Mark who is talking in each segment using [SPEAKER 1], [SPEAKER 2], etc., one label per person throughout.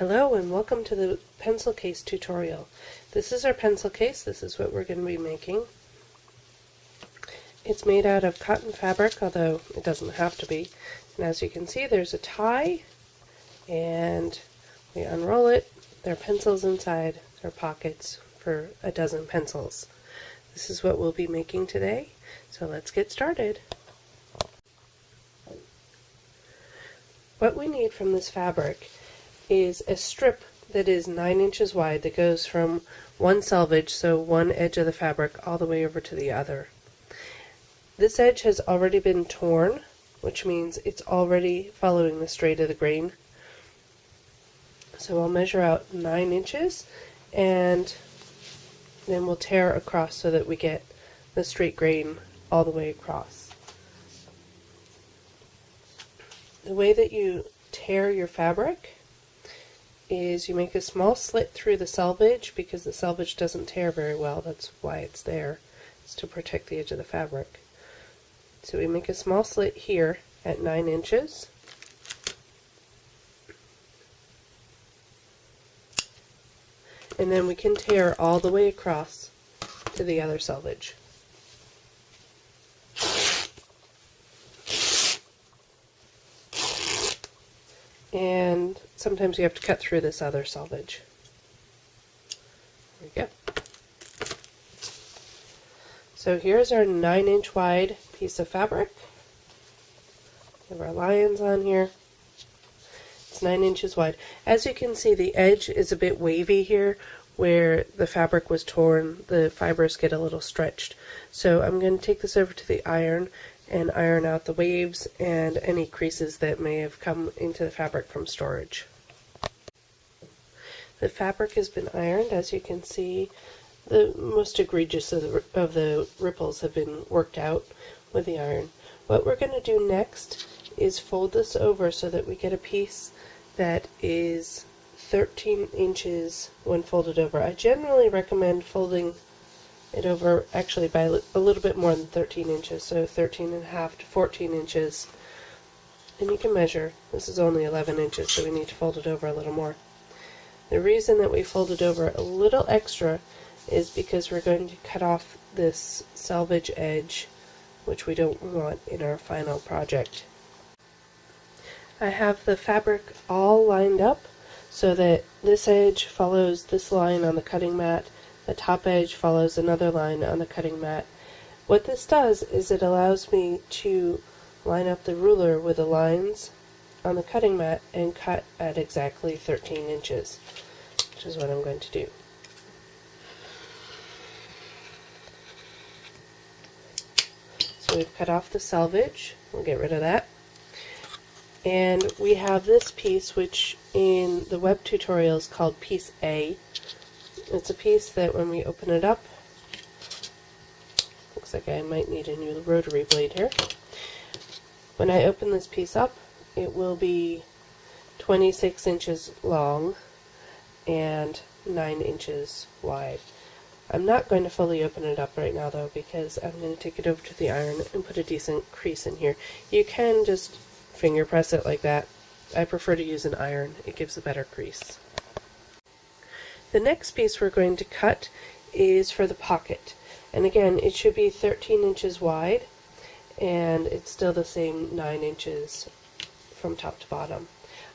[SPEAKER 1] Hello and welcome to the pencil case tutorial. This is our pencil case. This is what we're going to be making. It's made out of cotton fabric, although it doesn't have to be. And as you can see, there's a tie, and we unroll it. There are pencils inside. There are pockets for a dozen pencils. This is what we'll be making today, so let's get started. What we need from this fabric is a strip that is 9 inches wide that goes from one selvage, so one edge of the fabric, all the way over to the other. This edge has already been torn, which means it's already following the straight of the grain. So I'll measure out 9 inches and then we'll tear across so that we get the straight grain all the way across. The way that you tear your fabric is you make a small slit through the selvage, because the selvage doesn't tear very well. That's why it's there. It's to protect the edge of the fabric. So we make a small slit here at 9 inches. And then we can tear all the way across to the other selvage. And sometimes you have to cut through this other selvage. There we go. So here's our 9-inch wide piece of fabric. We have our lions on here. It's 9 inches wide. As you can see, the edge is a bit wavy here. Where the fabric was torn, the fibers get a little stretched. So I'm going to take this over to the iron and iron out the waves and any creases that may have come into the fabric from storage. The fabric has been ironed. As you can see, the most egregious of the ripples have been worked out with the iron. What we're going to do next is fold this over so that we get a piece that is 13 inches when folded over. I generally recommend folding it over actually by a little bit more than 13 inches, so 13 and a half to 14 inches. And you can measure. This is only 11 inches, so we need to fold it over a little more. The reason that we fold it over a little extra is because we're going to cut off this selvage edge, which we don't want in our final project. I have the fabric all lined up so that this edge follows this line on the cutting mat, the top edge follows another line on the cutting mat. What this does is it allows me to line up the ruler with the lines on the cutting mat and cut at exactly 13 inches, which is what I'm going to do. So we've cut off the selvage. We'll get rid of that. And we have this piece, which in the web tutorial is called piece A. It's a piece that when we open it up, looks like I might need a new rotary blade here. When I open this piece up, it will be 26 inches long and 9 inches wide. I'm not going to fully open it up right now though, because I'm going to take it over to the iron and put a decent crease in here. You can just finger press it like that. I prefer to use an iron. It gives a better crease. The next piece we're going to cut is for the pocket. And again, it should be 13 inches wide, and it's still the same 9 inches from top to bottom.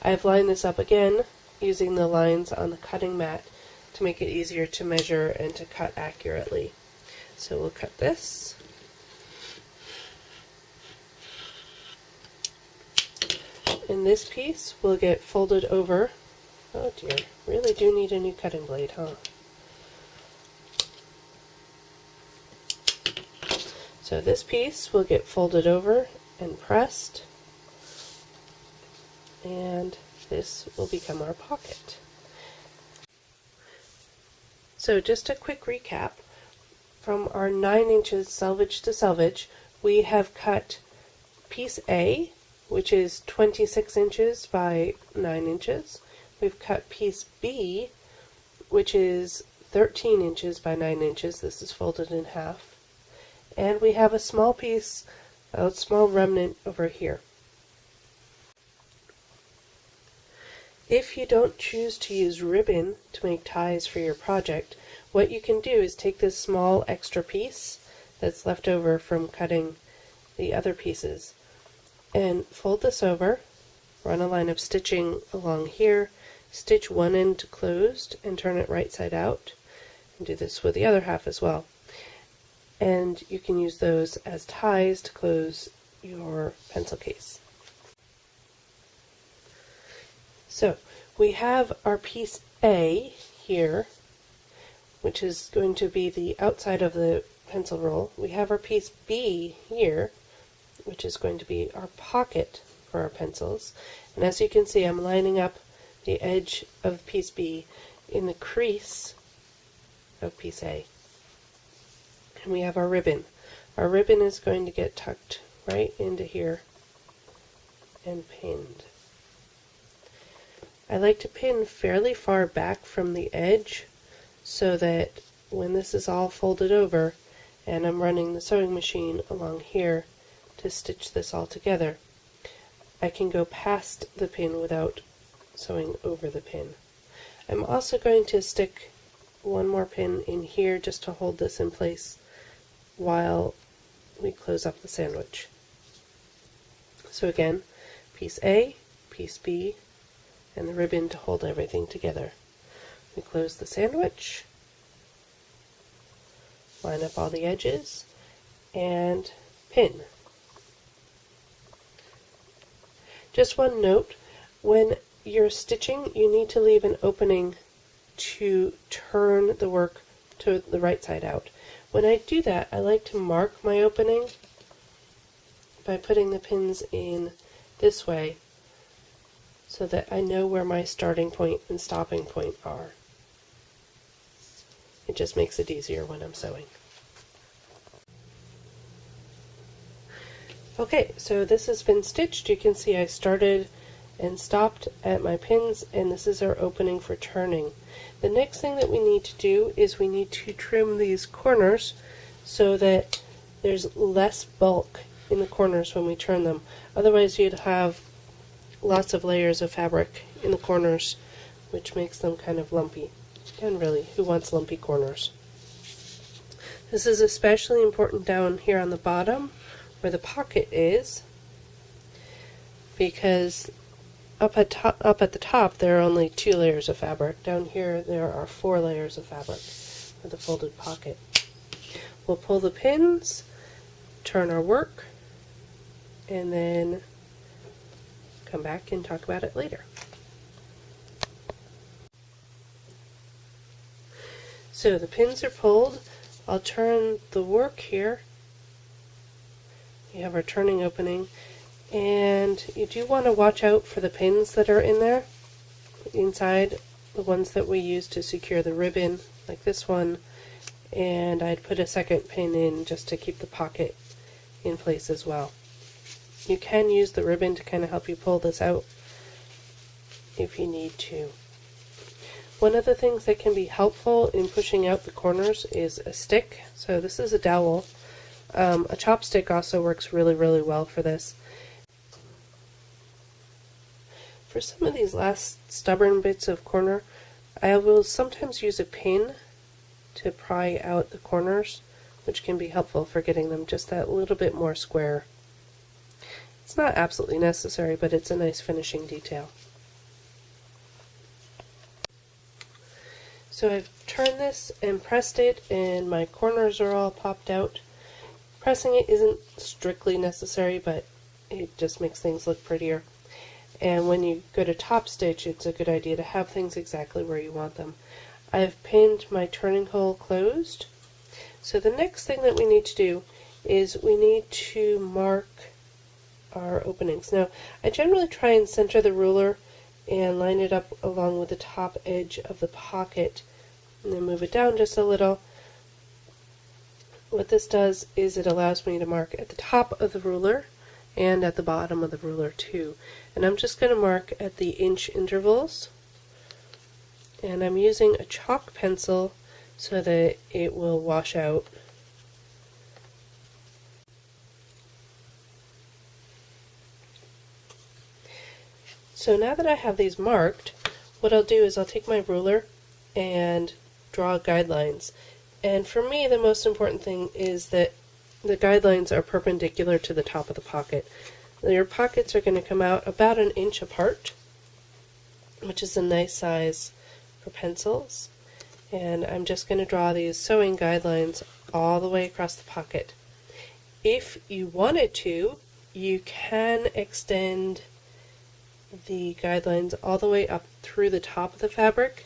[SPEAKER 1] I've lined this up again using the lines on the cutting mat to make it easier to measure and to cut accurately. So we'll cut this. And this piece will get folded over. Oh dear, really do need a new cutting blade, huh? So this piece will get folded over and pressed, and this will become our pocket. So just a quick recap. From our 9 inches selvage to selvage, we have cut piece A, which is 26 inches by 9 inches. We've cut piece B, which is 13 inches by 9 inches. This is folded in half. And we have a small piece, a small remnant over here. If you don't choose to use ribbon to make ties for your project, what you can do is take this small extra piece that's left over from cutting the other pieces and fold this over, run a line of stitching along here, stitch one end closed and turn it right side out, and do this with the other half as well. And you can use those as ties to close your pencil case. So we have our piece A here, which is going to be the outside of the pencil roll. We have our piece B here, which is going to be our pocket for our pencils. And as you can see, I'm lining up the edge of piece B in the crease of piece A. And we have our ribbon. Our ribbon is going to get tucked right into here and pinned. I like to pin fairly far back from the edge so that when this is all folded over and I'm running the sewing machine along here to stitch this all together, I can go past the pin without sewing over the pin. I'm also going to stick one more pin in here just to hold this in place while we close up the sandwich. So again, piece A, piece B, and the ribbon to hold everything together. We close the sandwich, line up all the edges, and pin. Just one note, when you're stitching, you need to leave an opening to turn the work to the right side out. When I do that, I like to mark my opening by putting the pins in this way so that I know where my starting point and stopping point are. It just makes it easier when I'm sewing. Okay, so this has been stitched. You can see I started and stopped at my pins, and this is our opening for turning. The next thing that we need to do is we need to trim these corners so that there's less bulk in the corners when we turn them. Otherwise you'd have lots of layers of fabric in the corners, which makes them kind of lumpy. And really, who wants lumpy corners? This is especially important down here on the bottom where the pocket is, because up at the top there are only 2 layers of fabric. Down here there are 4 layers of fabric for the folded pocket. We'll pull the pins, turn our work, and then come back and talk about it later. So the pins are pulled. I'll turn the work here. We have our turning opening, and you do want to watch out for the pins that are in there inside, the ones that we use to secure the ribbon, like this one, and I'd put a second pin in just to keep the pocket in place as well. You can use the ribbon to kind of help you pull this out if you need to. One of the things that can be helpful in pushing out the corners is a stick. So this is a dowel. A chopstick also works really, really well for this. For some of these last stubborn bits of corner, I will sometimes use a pin to pry out the corners, which can be helpful for getting them just that little bit more square. It's not absolutely necessary, but it's a nice finishing detail. So I've turned this and pressed it, and my corners are all popped out. Pressing it isn't strictly necessary, but it just makes things look prettier. And when you go to top stitch, it's a good idea to have things exactly where you want them. I've pinned my turning hole closed. So the next thing that we need to do is we need to mark our openings. Now, I generally try and center the ruler and line it up along with the top edge of the pocket, and then move it down just a little. What this does is it allows me to mark at the top of the ruler and at the bottom of the ruler too. And I'm just going to mark at the inch intervals, and I'm using a chalk pencil so that it will wash out. So now that I have these marked, what I'll do is I'll take my ruler and draw guidelines. And for me, the most important thing is that the guidelines are perpendicular to the top of the pocket. Your pockets are going to come out about 1 inch apart, which is a nice size for pencils. And I'm just going to draw these sewing guidelines all the way across the pocket. If you wanted to, you can extend the guidelines all the way up through the top of the fabric.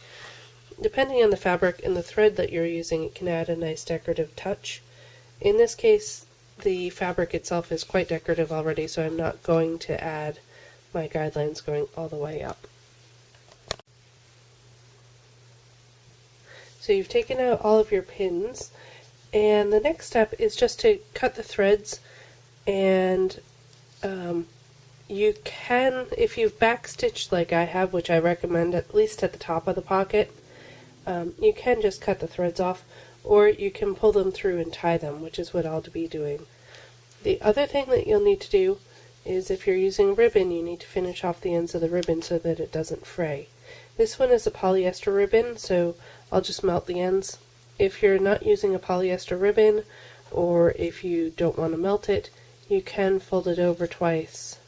[SPEAKER 1] Depending on the fabric and the thread that you're using, it can add a nice decorative touch. In this case, the fabric itself is quite decorative already, so I'm not going to add my guidelines going all the way up. So you've taken out all of your pins, and the next step is just to cut the threads, and you can, if you've backstitched like I have, which I recommend at least at the top of the pocket, you can just cut the threads off, or you can pull them through and tie them, which is what I'll be doing. The other thing that you'll need to do is, if you're using ribbon, you need to finish off the ends of the ribbon so that it doesn't fray. This one is a polyester ribbon, so I'll just melt the ends. If you're not using a polyester ribbon, or if you don't want to melt it, you can fold it over twice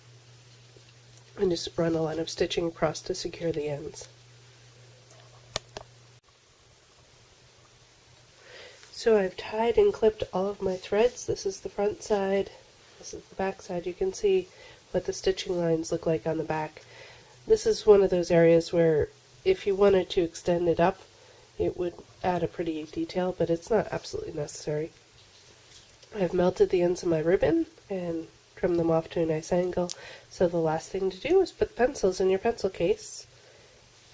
[SPEAKER 1] and just run a line of stitching across to secure the ends. So I've tied and clipped all of my threads. This is the front side, this is the back side. You can see what the stitching lines look like on the back. This is one of those areas where if you wanted to extend it up, it would add a pretty detail, but it's not absolutely necessary. I've melted the ends of my ribbon and trimmed them off to a nice angle, so the last thing to do is put the pencils in your pencil case,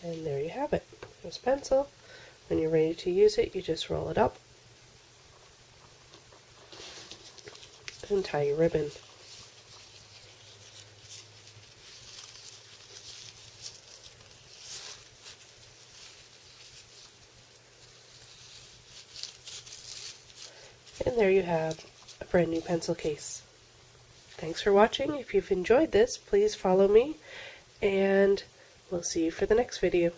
[SPEAKER 1] and there you have it. There's a pencil. When you're ready to use it, you just roll it up and tie your ribbon. And there you have a brand new pencil case. Thanks for watching. If you've enjoyed this, please follow me, and we'll see you for the next video.